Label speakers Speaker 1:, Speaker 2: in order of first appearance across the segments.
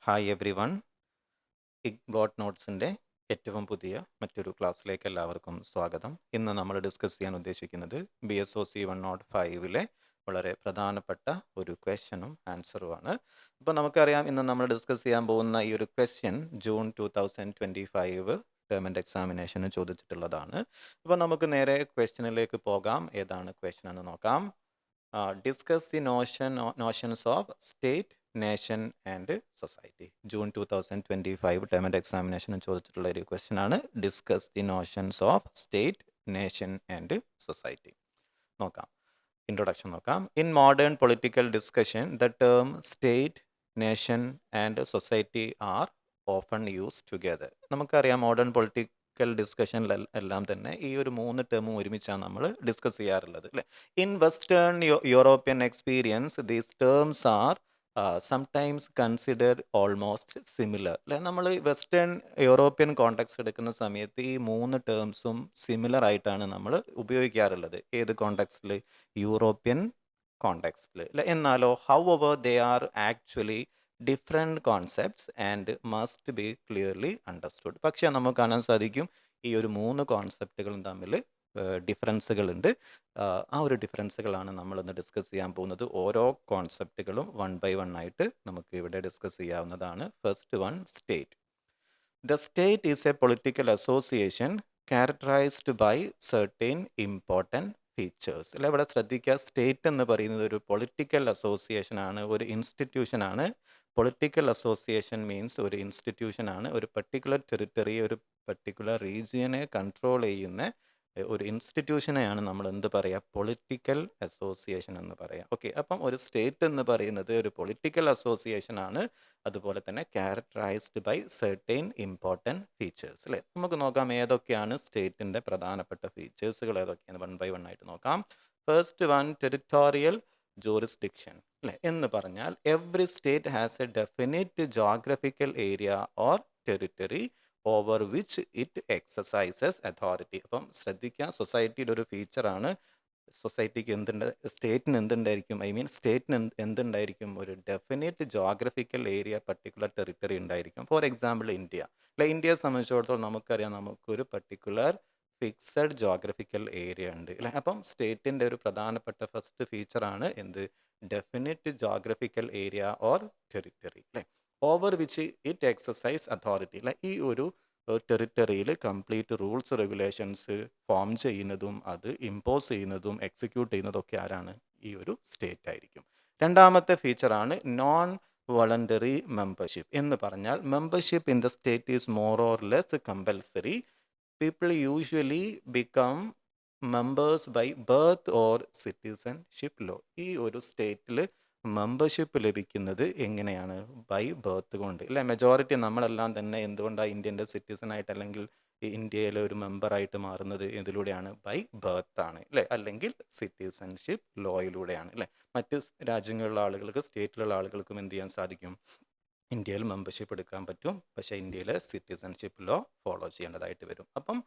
Speaker 1: Hi everyone. ഇഗ്ബോട്ട് നോട്ട്സിൻ്റെ ഏറ്റവും പുതിയ മറ്റൊരു ക്ലാസ്സിലേക്ക് എല്ലാവർക്കും സ്വാഗതം. ഇന്ന് നമ്മൾ ഡിസ്കസ് ചെയ്യാൻ ഉദ്ദേശിക്കുന്നത് BSOC 105 വളരെ പ്രധാനപ്പെട്ട ഒരു ക്വസ്റ്റ്യനും ആൻസറുമാണ്. അപ്പോൾ നമുക്കറിയാം, ഇന്ന് നമ്മൾ ഡിസ്കസ് ചെയ്യാൻ പോകുന്ന ഈ ഒരു ക്വസ്റ്റ്യൻ ജൂൺ 2025 ടേം ആൻഡ് എക്സാമിനേഷന് ചോദിച്ചിട്ടുള്ളതാണ്. അപ്പോൾ നമുക്ക് നേരെ ക്വസ്റ്റ്യനിലേക്ക് പോകാം. ഏതാണ് ക്വസ്റ്റ്യൻ എന്ന് നോക്കാം. Discuss the notions of state, nation and society. June 2025 term and എക്സാമിനേഷന് ചോദിച്ചിട്ടുള്ള ഒരു ക്വസ്റ്റ്യൻ ആണ്. Discuss the notions of state, nation and society. നോക്കാം, ഇൻട്രൊഡക്ഷൻ നോക്കാം. In modern political discussion the term state, nation and society are often use together. നമുക്കറിയാം, modern political ഡിസ്കഷനിൽ എല്ലാം തന്നെ ഈ ഒരു 3 ടേമും ഒരുമിച്ചാണ് നമ്മൾ ഡിസ്കസ് ചെയ്യാറുള്ളത്, അല്ലേ? In western European experience these terms R sometimes consider almost similar, അല്ലെ? നമ്മൾ വെസ്റ്റേൺ യൂറോപ്യൻ കോണ്ടെക്സ്റ്റ് എടുക്കുന്ന സമയത്ത് ഈ 3 ടേംസും സിമിലർ ആയിട്ടാണ് നമ്മൾ ഉപയോഗിക്കാറുള്ളത്. ഏത് കോണ്ടെക്സ്റ്റിൽ? യൂറോപ്യൻ കോണ്ടെക്സ്റ്റിൽ, അല്ലെ? എന്നാലോ however they are actually different concepts and must be clearly understood. പക്ഷേ നമുക്ക് കാണാൻ സാധിക്കും, ഈ ഒരു 3 കോൺസെപ്റ്റുകളും തമ്മിൽ ഡിഫറൻസുകളുണ്ട്. ആ ഒരു ഡിഫറൻസുകളാണ് നമ്മളിന്ന് ഡിസ്കസ് ചെയ്യാൻ പോകുന്നത്. ഓരോ കോൺസെപ്റ്റുകളും 1 by 1 ആയിട്ട് നമുക്ക് ഇവിടെ ഡിസ്കസ് ചെയ്യാവുന്നതാണ്. First one, state. The state is a political association characterized by certain important features. അല്ല, ഇവിടെ ശ്രദ്ധിക്കുക, സ്റ്റേറ്റ് എന്ന് പറയുന്നത് ഒരു പൊളിറ്റിക്കൽ അസോസിയേഷൻ ആണ്, ഒരു ഇൻസ്റ്റിറ്റ്യൂഷൻ ആണ്. പൊളിറ്റിക്കൽ അസോസിയേഷൻ മീൻസ് ഒരു ഇൻസ്റ്റിറ്റ്യൂഷൻ ആണ്. ഒരു പർട്ടിക്കുലർ ടെറിട്ടറി, ഒരു പർട്ടിക്കുലർ റീജിയനെ കൺട്രോൾ ചെയ്യുന്ന ഒരു ഇൻസ്റ്റിറ്റ്യൂഷനെയാണ് നമ്മൾ എന്ത് പറയുക? പൊളിറ്റിക്കൽ അസോസിയേഷൻ എന്ന് പറയാം. ഓക്കെ, അപ്പം ഒരു സ്റ്റേറ്റ് എന്ന് പറയുന്നത് ഒരു പൊളിറ്റിക്കൽ അസോസിയേഷൻ ആണ്. അതുപോലെ തന്നെ characterised by certain important features, അല്ലേ? നമുക്ക് നോക്കാം ഏതൊക്കെയാണ് സ്റ്റേറ്റിൻ്റെ പ്രധാനപ്പെട്ട ഫീച്ചേഴ്സുകൾ ഏതൊക്കെയാണ്. 1 by 1 ആയിട്ട് നോക്കാം. ഫസ്റ്റ് വൺ, ടെറിട്ടോറിയൽ ജൂറിസ്ഡിക്ഷൻ, അല്ലേ? എന്ന് പറഞ്ഞാൽ every state has A definite geographical area or territory over which it exercises authority. അപ്പം ശ്രദ്ധിക്കുക, സൊസൈറ്റിയുടെ ഒരു ഫീച്ചറാണ്. സൊസൈറ്റിക്ക് സ്റ്റേറ്റിന് എന്തുണ്ടായിരിക്കും? സ്റ്റേറ്റിന് എന്തുണ്ടായിരിക്കും? ഒരു definite geographical area, particular territory ഉണ്ടായിരിക്കും. ഫോർ എക്സാമ്പിൾ ഇന്ത്യ, അല്ലെ? ഇന്ത്യയെ സംബന്ധിച്ചിടത്തോളം നമുക്കറിയാം, നമുക്കൊരു പർട്ടിക്കുലർ ഫിക്സഡ് ജോഗ്രഫിക്കൽ ഏരിയ ഉണ്ട്, അല്ലേ? അപ്പം സ്റ്റേറ്റിൻ്റെ ഒരു പ്രധാനപ്പെട്ട ഫസ്റ്റ് ഫീച്ചറാണ് എന്ത്? Definite geographical area or territory, അല്ലേ? Over which it exercise authority, അല്ലെ? ഈ ഒരു ടെറിട്ടറിയിൽ കംപ്ലീറ്റ് റൂൾസ്, റെഗുലേഷൻസ് ഫോം ചെയ്യുന്നതും അത് ഇമ്പോസ് ചെയ്യുന്നതും എക്സിക്യൂട്ട് ചെയ്യുന്നതൊക്കെ ആരാണ്? ഈ ഒരു സ്റ്റേറ്റ് ആയിരിക്കും. രണ്ടാമത്തെ ഫീച്ചറാണ് നോൺ വോളണ്ടറി മെമ്പർഷിപ്പ്. എന്ന് പറഞ്ഞാൽ membership in the state is more or less compulsory. People usually become members by birth or citizenship law. ഈ ഒരു സ്റ്റേറ്റിൽ മെമ്പർഷിപ്പ് ലഭിക്കുന്നത് എങ്ങനെയാണ്? ബൈ ബർത്ത് കൊണ്ട്, അല്ലെ? മെജോറിറ്റി നമ്മളെല്ലാം തന്നെ എന്തുകൊണ്ടാണ് ഇന്ത്യൻ്റെ സിറ്റിസൺ ആയിട്ട് അല്ലെങ്കിൽ ഇന്ത്യയിലെ ഒരു മെമ്പറായിട്ട് മാറുന്നത്? ഇതിലൂടെയാണ്, ബൈ ബർത്ത് ആണ്, അല്ലേ? അല്ലെങ്കിൽ സിറ്റിസൺഷിപ്പ് ലോയിലൂടെയാണ്, അല്ലേ? മറ്റ് രാജ്യങ്ങളിലുള്ള ആളുകൾക്ക്, സ്റ്റേറ്റിലുള്ള ആളുകൾക്കും എന്ത് ചെയ്യാൻ സാധിക്കും? ഇന്ത്യയിൽ മെമ്പർഷിപ്പ് എടുക്കാൻ പറ്റും. പക്ഷേ ഇന്ത്യയിലെ സിറ്റിസൺഷിപ്പ് ലോ ഫോളോ ചെയ്യേണ്ടതായിട്ട് വരും. അപ്പം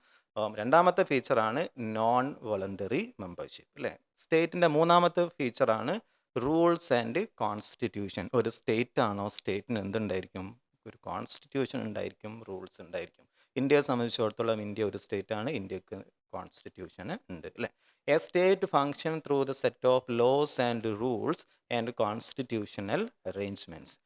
Speaker 1: രണ്ടാമത്തെ ഫീച്ചറാണ് നോൺ വോളണ്ടറി മെമ്പർഷിപ്പ്, അല്ലേ? സ്റ്റേറ്റിൻ്റെ മൂന്നാമത്തെ ഫീച്ചറാണ് റൂൾസ് ആൻഡ് കോൺസ്റ്റിറ്റ്യൂഷൻ. ഒരു സ്റ്റേറ്റ് ആണോ, സ്റ്റേറ്റിന് എന്തുണ്ടായിരിക്കും? ഒരു കോൺസ്റ്റിറ്റ്യൂഷൻ ഉണ്ടായിരിക്കും, റൂൾസ് ഉണ്ടായിരിക്കും. ഇന്ത്യയെ സംബന്ധിച്ചിടത്തോളം ഇന്ത്യ ഒരു സ്റ്റേറ്റ് ആണ്, ഇന്ത്യക്ക് കോൺസ്റ്റിറ്റ്യൂഷൻ ഉണ്ട്, അല്ലേ? A state function through the set of laws and rules and constitutional arrangements.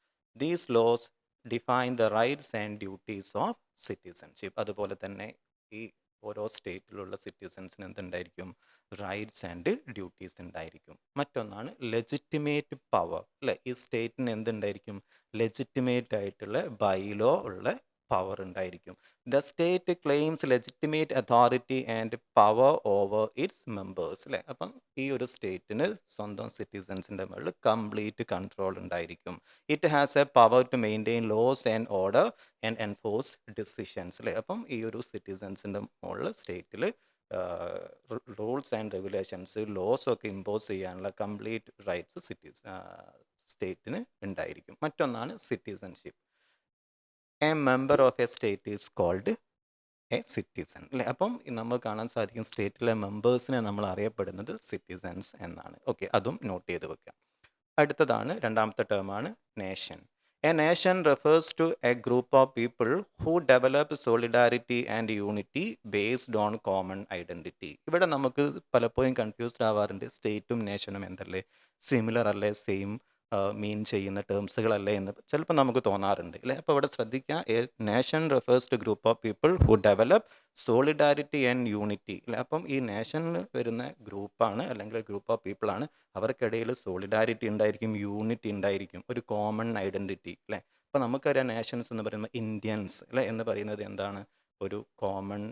Speaker 1: These laws define the rights and duties of citizenship. അതുപോലെ തന്നെ ഈ ഓരോ സ്റ്റേറ്റിലുള്ള സിറ്റിസൺസിന് എന്തുണ്ടായിരിക്കും? റൈറ്റ്സ് ആൻഡ് ഡ്യൂട്ടീസ് ഉണ്ടായിരിക്കും. മറ്റൊന്നാണ് ലെജിറ്റിമേറ്റ് പവർ, അല്ലേ? ഈ സ്റ്റേറ്റിന് എന്തുണ്ടായിരിക്കും? ലെജിറ്റിമേറ്റ് ആയിട്ടുള്ള ബൈലോ ഉള്ള പവർ ഉണ്ടായിരിക്കും. The state claims legitimate authority and power over its members, അല്ലേ? അപ്പം ഈ ഒരു സ്റ്റേറ്റിന് സ്വന്തം സിറ്റിസൺസിൻ്റെ മുകളിൽ കംപ്ലീറ്റ് കൺട്രോൾ ഉണ്ടായിരിക്കും. It has a power to maintain laws and order and enforce decisions, അല്ലേ? അപ്പം ഈ ഒരു സിറ്റിസൺസിൻ്റെ മുകളിൽ സ്റ്റേറ്റിൽ റൂൾസ് ആൻഡ് റെഗുലേഷൻസ്, ലോസ് ഒക്കെ ഇമ്പോസ് ചെയ്യാനുള്ള കംപ്ലീറ്റ് റൈറ്റ്സ് സ്റ്റേറ്റിന് ഉണ്ടായിരിക്കും. മറ്റൊന്നാണ് citizenship. A member of a state is called a citizen, അല്ലേ? അപ്പം നമുക്ക് കാണാൻ സാധിക്കും, സ്റ്റേറ്റിലെ മെമ്പേഴ്സിനെ നമ്മൾ അറിയപ്പെടുന്നത് സിറ്റിസൺസ് എന്നാണ്. ഓക്കെ, അതും നോട്ട് ചെയ്ത് വെക്കുക. അടുത്തതാണ് രണ്ടാമത്തെ ടേമാണ് nation. A nation refers to a group of people who develop solidarity and unity based on common identity. ഇവിടെ നമുക്ക് പലപ്പോഴും കൺഫ്യൂസ്ഡ് ആവാറുണ്ട്, സ്റ്റേറ്റും നേഷനും എന്തല്ലേ സിമിലർ അല്ലേ, സെയിം മീൻ ചെയ്യുന്ന ടേംസുകളല്ലേ എന്ന് ചിലപ്പോൾ നമുക്ക് തോന്നാറുണ്ട് അല്ലേ. അപ്പോൾ ഇവിടെ ശ്രദ്ധിക്കുക, a nation refers to group of people who develop solidarity and unity അല്ലേ. അപ്പം ഈ നേഷനിൽ വരുന്ന ഗ്രൂപ്പാണ് അല്ലെങ്കിൽ ഗ്രൂപ്പ് ഓഫ് പീപ്പിളാണ്, അവർക്കിടയിൽ സോളിഡാരിറ്റി ഉണ്ടായിരിക്കും, യൂണിറ്റി ഉണ്ടായിരിക്കും, ഒരു കോമൺ ഐഡൻറ്റിറ്റി അല്ലേ. അപ്പോൾ നമുക്കറിയാം നേഷൻസ് എന്ന് പറയുമ്പോൾ ഇന്ത്യൻസ് അല്ലേ എന്ന് പറയുന്നത് എന്താണ്, ഒരു കോമൺ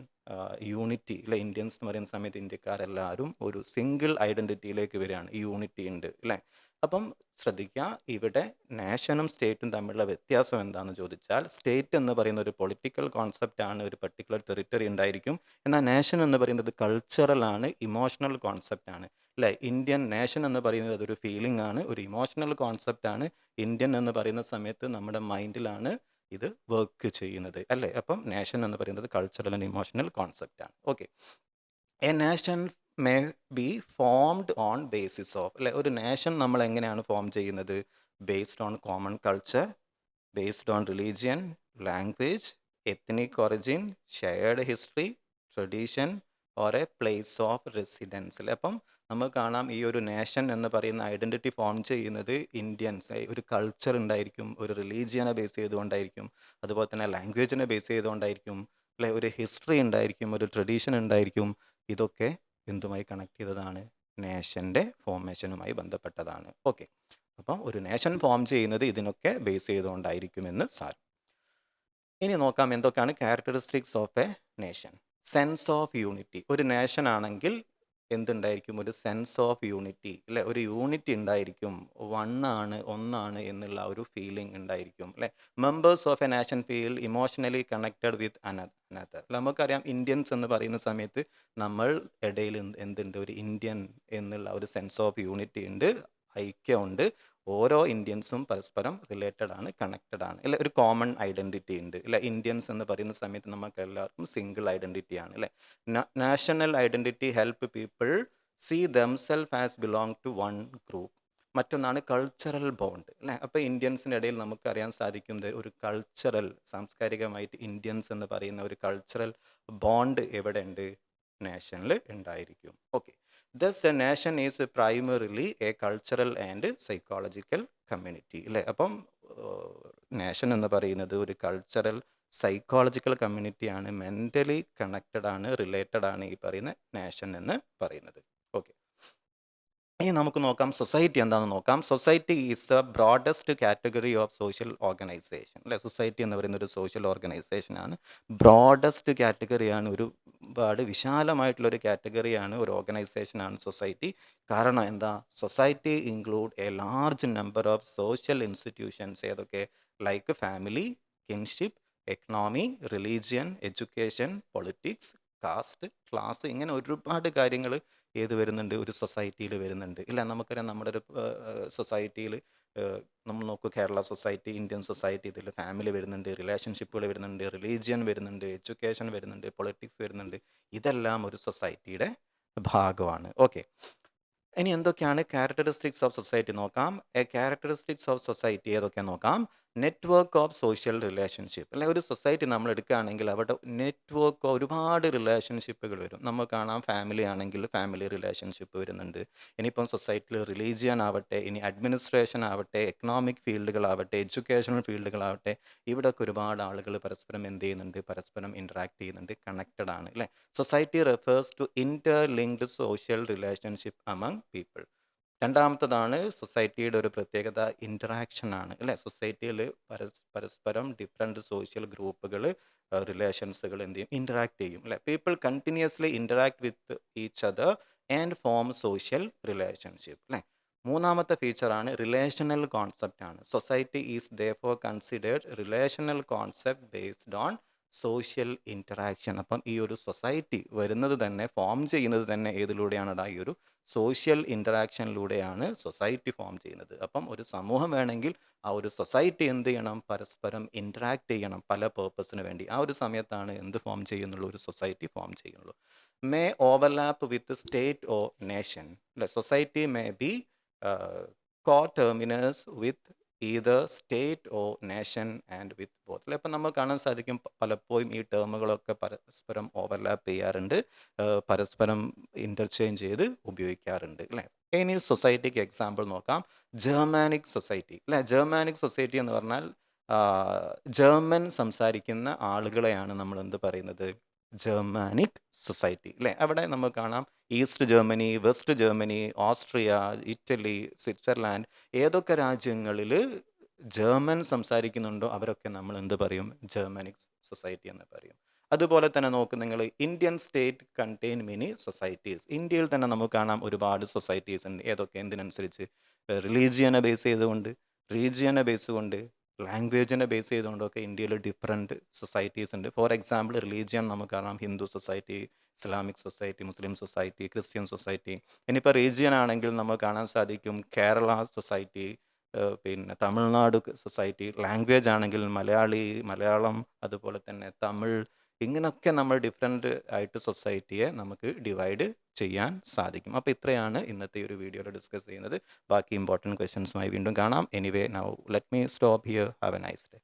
Speaker 1: യൂണിറ്റി അല്ലെ. ഇന്ത്യൻസ് എന്ന് പറയുന്ന സമയത്ത് ഇന്ത്യക്കാരെല്ലാവരും ഒരു സിംഗിൾ ഐഡൻറ്റിറ്റിയിലേക്ക് വരികയാണ്, യൂണിറ്റി ഉണ്ട് അല്ലേ. അപ്പം ശ്രദ്ധിക്കുക, ഇവിടെ നാഷനും സ്റ്റേറ്റും തമ്മിലുള്ള വ്യത്യാസം എന്താണെന്ന് ചോദിച്ചാൽ, സ്റ്റേറ്റ് എന്ന് പറയുന്ന ഒരു പൊളിറ്റിക്കൽ കോൺസെപ്റ്റ് ആണ്, ഒരു പർട്ടിക്കുലർ ടെറിട്ടറി ഉണ്ടായിരിക്കും. എന്നാൽ നാഷൻ എന്ന് പറയുന്നത് കൾച്ചറൽ ആണ്, ഇമോഷണൽ കോൺസെപ്റ്റ് ആണ് അല്ലേ. ഇന്ത്യൻ നേഷൻ എന്ന് പറയുന്നത് അതൊരു ഫീലിംഗ് ആണ്, ഒരു ഇമോഷണൽ കോൺസെപ്റ്റ് ആണ്. ഇന്ത്യൻ എന്ന് പറയുന്ന സമയത്ത് നമ്മുടെ മൈൻഡിലാണ് ഇത് വർക്ക് ചെയ്യുന്നത് അല്ലേ. അപ്പം നേഷൻ എന്ന് പറയുന്നത് കൾച്ചറൽ ആൻഡ് ഇമോഷണൽ കോൺസെപ്റ്റ് ആണ്. Okay, a nation may be formed on basis of അല്ലെ. ഒരു നേഷൻ നമ്മൾ എങ്ങനെയാണ് ഫോം ചെയ്യുന്നത്, based on common culture, based on religion, language, ethnic origin, shared history, tradition or a place of residence അല്ലേ. അപ്പം നമുക്ക് കാണാം, ഈ ഒരു നേഷൻ എന്ന് പറയുന്ന ഐഡൻറ്റിറ്റി ഫോം ചെയ്യുന്നത് ഇന്ത്യൻസ് ഒരു കൾച്ചർ ഉണ്ടായിരിക്കും, ഒരു റിലീജിയനെ ബേസ് ചെയ്തുകൊണ്ടായിരിക്കും, അതുപോലെ തന്നെ ലാംഗ്വേജിനെ ബേസ് ചെയ്തുകൊണ്ടായിരിക്കും അല്ലെ, ഒരു ഹിസ്റ്ററി ഉണ്ടായിരിക്കും, ഒരു ട്രഡീഷൻ ഉണ്ടായിരിക്കും. ഇതൊക്കെ എന്തുമായി കണക്ട് ചെയ്തതാണ്, നേഷൻ്റെ ഫോർമേഷനുമായി ബന്ധപ്പെട്ടതാണ്. ഓക്കെ, അപ്പം ഒരു നേഷൻ ഫോം ചെയ്യുന്നത് ഇതിനൊക്കെ ബേസ് ചെയ്തുകൊണ്ടായിരിക്കുമെന്ന് സാരം. ഇനി നോക്കാം എന്തൊക്കെയാണ് characteristics of A nation. Sense of unity. ഒരു നേഷൻ ആണെങ്കിൽ എന്തുണ്ടായിരിക്കും, ഒരു സെൻസ് ഓഫ് യൂണിറ്റി അല്ലെ, ഒരു യൂണിറ്റി ഉണ്ടായിരിക്കും, ഒന്നാണ് എന്നുള്ള ഒരു ഫീലിംഗ് ഉണ്ടായിരിക്കും അല്ലെ. Members of A nation feel emotionally connected with another. നമുക്കറിയാം, ഇന്ത്യൻസ് എന്ന് പറയുന്ന സമയത്ത് നമ്മൾ ഇടയിൽ എന്തുണ്ട്, ഒരു ഇന്ത്യൻ എന്നുള്ള ഒരു സെൻസ് ഓഫ് യൂണിറ്റി ഉണ്ട്, ഐക്യമുണ്ട്. ഓരോ ഇന്ത്യൻസും പരസ്പരം റിലേറ്റഡ് ആണ്, കണക്റ്റഡ് ആണ് അല്ലെ. ഒരു കോമൺ ഐഡൻറ്റിറ്റി ഉണ്ട് അല്ലെ. ഇന്ത്യൻസ് എന്ന് പറയുന്ന സമയത്ത് നമുക്ക് എല്ലാവർക്കും സിംഗിൾ ഐഡൻറ്റിറ്റി ആണ് അല്ലെ. National identity help people see themself as belong to one group. മറ്റൊന്നാണ് കൾച്ചറൽ ബോണ്ട് അല്ലേ. അപ്പോൾ ഇന്ത്യൻസിൻ്റെ ഇടയിൽ നമുക്കറിയാൻ സാധിക്കുന്നത് ഒരു കൾച്ചറൽ, സാംസ്കാരികമായിട്ട് ഇന്ത്യൻസ് എന്ന് പറയുന്ന ഒരു കൾച്ചറൽ ബോണ്ട് എവിടെ ഉണ്ട്, നാഷനിൽ ഉണ്ടായിരിക്കും. Okay, thus a nation is primarily a cultural and psychological community അല്ലേ. അപ്പം നേഷൻ എന്ന് പറയുന്നത് ഒരു കൾച്ചറൽ സൈക്കോളജിക്കൽ കമ്മ്യൂണിറ്റിയാണ്, മെൻ്റലി കണക്റ്റഡ് ആണ്, റിലേറ്റഡ് ആണ് ഈ പറയുന്ന നേഷൻ എന്ന് പറയുന്നത്. ഓക്കെ, ഇനി നമുക്ക് നോക്കാം സൊസൈറ്റി എന്താണെന്ന് നോക്കാം. Society is the broadest category of social organisation അല്ലേ. സൊസൈറ്റി എന്ന് പറയുന്ന ഒരു സോഷ്യൽ ഓർഗനൈസേഷനാണ്, ബ്രോഡസ്റ്റ് കാറ്റഗറിയാണ്, ഒരുപാട് വിശാലമായിട്ടുള്ളൊരു കാറ്റഗറിയാണ്, ഒരു ഓർഗനൈസേഷനാണ് സൊസൈറ്റി. കാരണം എന്താ, society include a large number of social institutions. ഏതൊക്കെ, like family, kinship, economy, religion, education, politics, caste, class, ഇങ്ങനെ ഒരുപാട് കാര്യങ്ങൾ ഏത് വരുന്നുണ്ട്, ഒരു സൊസൈറ്റിയിൽ വരുന്നുണ്ട് ഇല്ല. നമുക്കറിയാം, നമ്മുടെ ഒരു സൊസൈറ്റിയിൽ നമ്മൾ നോക്കൂ, കേരള സൊസൈറ്റി, ഇന്ത്യൻ സൊസൈറ്റി, ഇതിൽ ഫാമിലി വരുന്നുണ്ട്, റിലേഷൻഷിപ്പുകൾ വരുന്നുണ്ട്, റിലീജിയൻ വരുന്നുണ്ട്, എഡ്യൂക്കേഷൻ വരുന്നുണ്ട്, പൊളിറ്റിക്സ് വരുന്നുണ്ട്. ഇതെല്ലാം ഒരു സൊസൈറ്റിയുടെ ഭാഗമാണ്. ഓക്കെ, ഇനി എന്തൊക്കെയാണ് ക്യാരക്ടറിസ്റ്റിക്സ് ഓഫ് സൊസൈറ്റി നോക്കാം. എ ക്യാരക്ടറിസ്റ്റിക്സ് ഓഫ് സൊസൈറ്റി ഏതൊക്കെ നോക്കാം. നെറ്റ്വർക്ക് ഓഫ് സോഷ്യൽ റിലേഷൻഷിപ്പ് അല്ലെ. ഒരു സൊസൈറ്റി നമ്മൾ എടുക്കുകയാണെങ്കിൽ അവിടെ നെറ്റ്വർക്ക്, ഒരുപാട് റിലേഷൻഷിപ്പുകൾ വരും. നമുക്ക് കാണാം, ഫാമിലി ആണെങ്കിൽ ഫാമിലി റിലേഷൻഷിപ്പ് വരുന്നുണ്ട്. ഇനിയിപ്പം സൊസൈറ്റിയിൽ റിലീജിയൻ ആവട്ടെ, ഇനി അഡ്മിനിസ്ട്രേഷൻ ആവട്ടെ, എക്കണോമിക് ഫീൽഡുകളാവട്ടെ, എഡ്യൂക്കേഷണൽ ഫീൽഡുകളാവട്ടെ, ഇവിടെയൊക്കെ ഒരുപാട് ആളുകൾ പരസ്പരം എന്ത് ചെയ്യുന്നുണ്ട്, പരസ്പരം ഇൻട്രാക്ട് ചെയ്യുന്നുണ്ട്, കണക്റ്റഡ് ആണ് അല്ലേ. Society refers to interlinked social relationship among people. രണ്ടാമത്തതാണ് സൊസൈറ്റിയുടെ ഒരു പ്രത്യേകത, ഇൻറ്ററാക്ഷൻ ആണ് അല്ലേ. സൊസൈറ്റിയിൽ പരസ്പരം ഡിഫറെൻറ്റ് സോഷ്യൽ ഗ്രൂപ്പുകൾ, റിലേഷൻസുകൾ എന്ത് ചെയ്യും, ഇൻറ്ററാക്ട് ചെയ്യും അല്ലേ. People continuously interact with each other and form social relationship അല്ലേ. മൂന്നാമത്തെ ഫീച്ചറാണ് റിലേഷണൽ കോൺസെപ്റ്റ് ആണ്. Society is therefore considered relational concept based on social interaction. അപ്പം ഈ ഒരു സൊസൈറ്റി വരുന്നത് തന്നെ, ഫോം ചെയ്യുന്നത് തന്നെ ഏതിലൂടെയാണ്, ഈ ഒരു സോഷ്യൽ ഇൻറ്ററാക്ഷനിലൂടെയാണ് സൊസൈറ്റി ഫോം ചെയ്യുന്നത്. അപ്പം ഒരു സമൂഹം വേണമെങ്കിൽ ആ ഒരു സൊസൈറ്റി എന്ത് ചെയ്യണം, പരസ്പരം ഇൻറ്ററാക്ട് ചെയ്യണം പല പേർപ്പസിന് വേണ്ടി. ആ ഒരു സമയത്താണ് എന്ത് ഫോം ചെയ്യുന്നുള്ളൂ, ഒരു സൊസൈറ്റി ഫോം ചെയ്യുന്നുള്ളൂ. May overlap with state or nation അല്ലെ. Society may be coterminous with either state or nation and with both. അല്ലെ, അപ്പം നമുക്ക് കാണാൻ സാധിക്കും പലപ്പോഴും ഈ ടേമുകളൊക്കെ പരസ്പരം ഓവർലാപ്പ് ചെയ്യാറുണ്ട്, പരസ്പരം ഇൻ്റർചേഞ്ച് ചെയ്ത് ഉപയോഗിക്കാറുണ്ട് അല്ലേ. ഇനി സൊസൈറ്റിക്ക് എക്സാമ്പിൾ നോക്കാം. ജർമാനിക് സൊസൈറ്റി അല്ലേ. ജർമാനിക് സൊസൈറ്റി എന്ന് പറഞ്ഞാൽ ജർമ്മൻ സംസാരിക്കുന്ന ആളുകളെയാണ് നമ്മൾ എന്ത് പറയുന്നത്, ജർമാനിക് സൊസൈറ്റി അല്ലേ. അവിടെ നമുക്ക് കാണാം east Germany, west Germany, Austria, Italy, Switzerland, ഏതൊക്കെ രാജ്യങ്ങളിൽ ജർമ്മൻ സംസാരിക്കുന്നുണ്ടോ അവരൊക്കെ നമ്മൾ എന്ത് പറയും, ജർമ്മനിക് സൊസൈറ്റി എന്ന് പറയും. അതുപോലെ തന്നെ നോക്ക് നിങ്ങൾ, Indian state contain many societies. ഇന്ത്യയിൽ തന്നെ നമുക്ക് കാണാം ഒരുപാട് സൊസൈറ്റീസ് ഉണ്ട്. ഏതൊക്കെ, എന്തിനനുസരിച്ച്, റിലീജിയനെ ബേസ് ചെയ്തുകൊണ്ട്, റീജിയനെ ബേസ് കൊണ്ട്, ലാംഗ്വേജിനെ ബേസ് ചെയ്തുകൊണ്ടൊക്കെ ഇന്ത്യയിൽ ഡിഫറെൻറ്റ് സൊസൈറ്റീസ് ഉണ്ട്. ഫോർ എക്സാമ്പിൾ റിലീജിയൻ നമുക്ക് കാണാം ഹിന്ദു സൊസൈറ്റി, ഇസ്ലാമിക് സൊസൈറ്റി, മുസ്ലിം സൊസൈറ്റി, ക്രിസ്ത്യൻ സൊസൈറ്റി. ഇനിയിപ്പോൾ റീജിയൻ ആണെങ്കിൽ നമുക്ക് കാണാൻ സാധിക്കും കേരള സൊസൈറ്റി, പിന്നെ തമിഴ്നാട് സൊസൈറ്റി. ലാംഗ്വേജ് ആണെങ്കിൽ മലയാളം, അതുപോലെ തന്നെ തമിഴ്, ഇങ്ങനെയൊക്കെ നമ്മൾ ഡിഫറെൻ്റ് ആയിട്ട് സൊസൈറ്റിയെ നമുക്ക് ഡിവൈഡ് ചെയ്യാൻ സാധിക്കും. അപ്പോൾ ഇത്രയാണ് ഇന്നത്തെ ഒരു വീഡിയോയിൽ ഡിസ്കസ് ചെയ്യുന്നത്. ബാക്കി ഇമ്പോർട്ടൻറ്റ് ക്വസ്റ്റ്യൻസുമായി വീണ്ടും കാണാം. Anyway now let me stop here. Have A nice day.